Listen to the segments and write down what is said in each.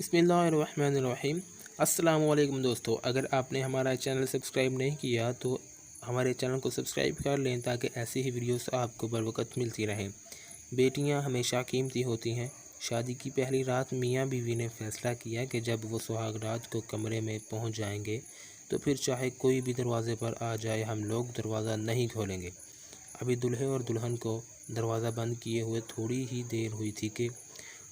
बिस्मिल्लाहिर्रहमानिर्रहीम। अस्सलाम वालेकुम दोस्तों, अगर आपने हमारा चैनल सब्सक्राइब नहीं किया तो हमारे चैनल को सब्सक्राइब कर लें ताकि ऐसी ही वीडियोस आपको बर वक्त मिलती रहें। बेटियां हमेशा कीमती होती हैं। शादी की पहली रात मियां बीवी ने फैसला किया कि जब वो सुहाग रात को कमरे में पहुंच जाएंगे तो फिर चाहे कोई भी दरवाज़े पर आ जाए हम लोग दरवाज़ा नहीं खोलेंगे। अभी दूल्हे और दुल्हन को दरवाज़ा बंद किए हुए थोड़ी ही देर हुई थी कि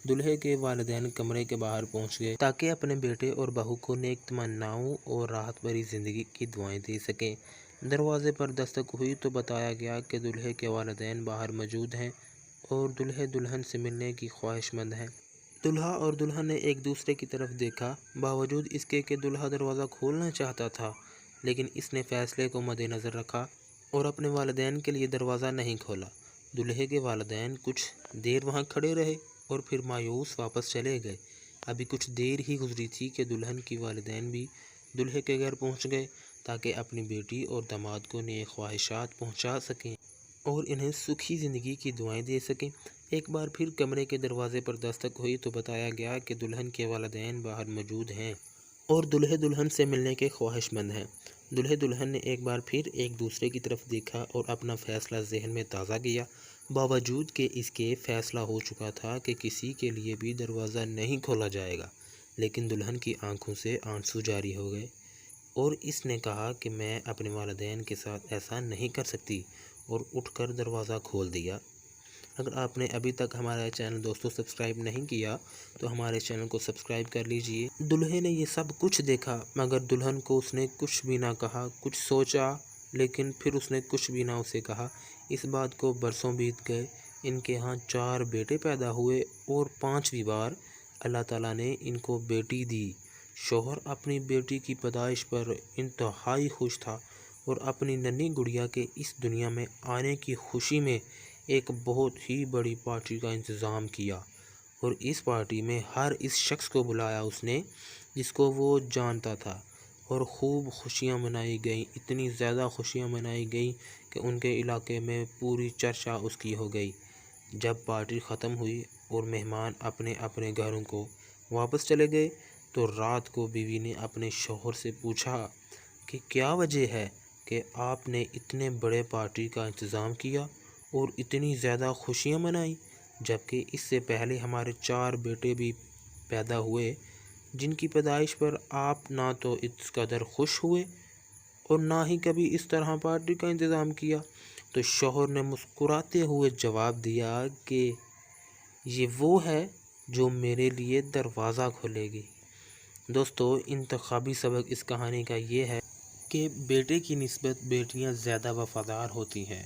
दूल्हे के वालिदैन कमरे के बाहर पहुंच गए ताकि अपने बेटे और बहू को नेक तमन्नाओं और राहत भरी ज़िंदगी की दुआएं दे सकें। दरवाज़े पर दस्तक हुई तो बताया गया कि दूल्हे के वालिदैन बाहर मौजूद हैं और दूल्हे दुल्हन से मिलने की ख्वाहिशमंद हैं। दूल्हा और दुल्हन ने एक दूसरे की तरफ देखा। बावजूद इसके कि दूल्हा दरवाज़ा खोलना चाहता था, लेकिन इसने फैसले को मद्देनज़र रखा और अपने वालिदैन के लिए दरवाज़ा नहीं खोला। दूल्हे के वालिदैन कुछ देर वहाँ खड़े रहे और फिर मायूस वापस चले गए। अभी कुछ देर ही गुजरी थी कि दुल्हन की वालिदैन भी दूल्हे के घर पहुंच गए ताकि अपनी बेटी और दामाद को नेक ख्वाहिशात पहुंचा सकें और इन्हें सुखी ज़िंदगी की दुआएं दे सकें। एक बार फिर कमरे के दरवाजे पर दस्तक हुई तो बताया गया कि दुल्हन के वालिदैन बाहर मौजूद हैं और दूल्हे दुल्हन से मिलने के ख्वाहिशमंद हैं। दूल्हे दुल्हन ने एक बार फिर एक दूसरे की तरफ देखा और अपना फ़ैसला जहन में ताज़ा किया। बावजूद कि इसके फ़ैसला हो चुका था कि किसी के लिए भी दरवाज़ा नहीं खोला जाएगा, लेकिन दुल्हन की आंखों से आंसू जारी हो गए और इसने कहा कि मैं अपने वालिदैन के साथ ऐसा नहीं कर सकती और उठकर दरवाज़ा खोल दिया। अगर आपने अभी तक हमारा चैनल दोस्तों सब्सक्राइब नहीं किया तो हमारे चैनल को सब्सक्राइब कर लीजिए। दूल्हे ने ये सब कुछ देखा मगर दुल्हन को उसने कुछ भी ना कहा। कुछ सोचा लेकिन फिर उसने कुछ भी ना उसे कहा। इस बात को बरसों बीत गए। इनके यहाँ 4 बेटे पैदा हुए और 5वीं बार अल्लाह ताला ने इनको बेटी दी। शौहर अपनी बेटी की पैदाइश पर इंतहाई खुश था और अपनी नन्ही गुड़िया के इस दुनिया में आने की खुशी में एक बहुत ही बड़ी पार्टी का इंतज़ाम किया और इस पार्टी में हर इस शख्स को बुलाया उसने जिसको वो जानता था और खूब खुशियाँ मनाई गई। इतनी ज़्यादा खुशियाँ मनाई गई कि उनके इलाके में पूरी चर्चा उसकी हो गई। जब पार्टी ख़त्म हुई और मेहमान अपने अपने घरों को वापस चले गए तो रात को बीवी ने अपने शौहर से पूछा कि क्या वजह है कि आपने इतने बड़े पार्टी का इंतज़ाम किया और इतनी ज़्यादा खुशियाँ मनाई, जबकि इससे पहले हमारे 4 बेटे भी पैदा हुए जिनकी पैदाइश पर आप ना तो इस कदर खुश हुए और ना ही कभी इस तरह पार्टी का इंतज़ाम किया। तो शौहर ने मुस्कुराते हुए जवाब दिया कि ये वो है जो मेरे लिए दरवाज़ा खोलेगी। दोस्तों, इंतखाबी सबक इस कहानी का ये है कि बेटे की निस्बत बेटियां ज़्यादा वफ़ादार होती हैं।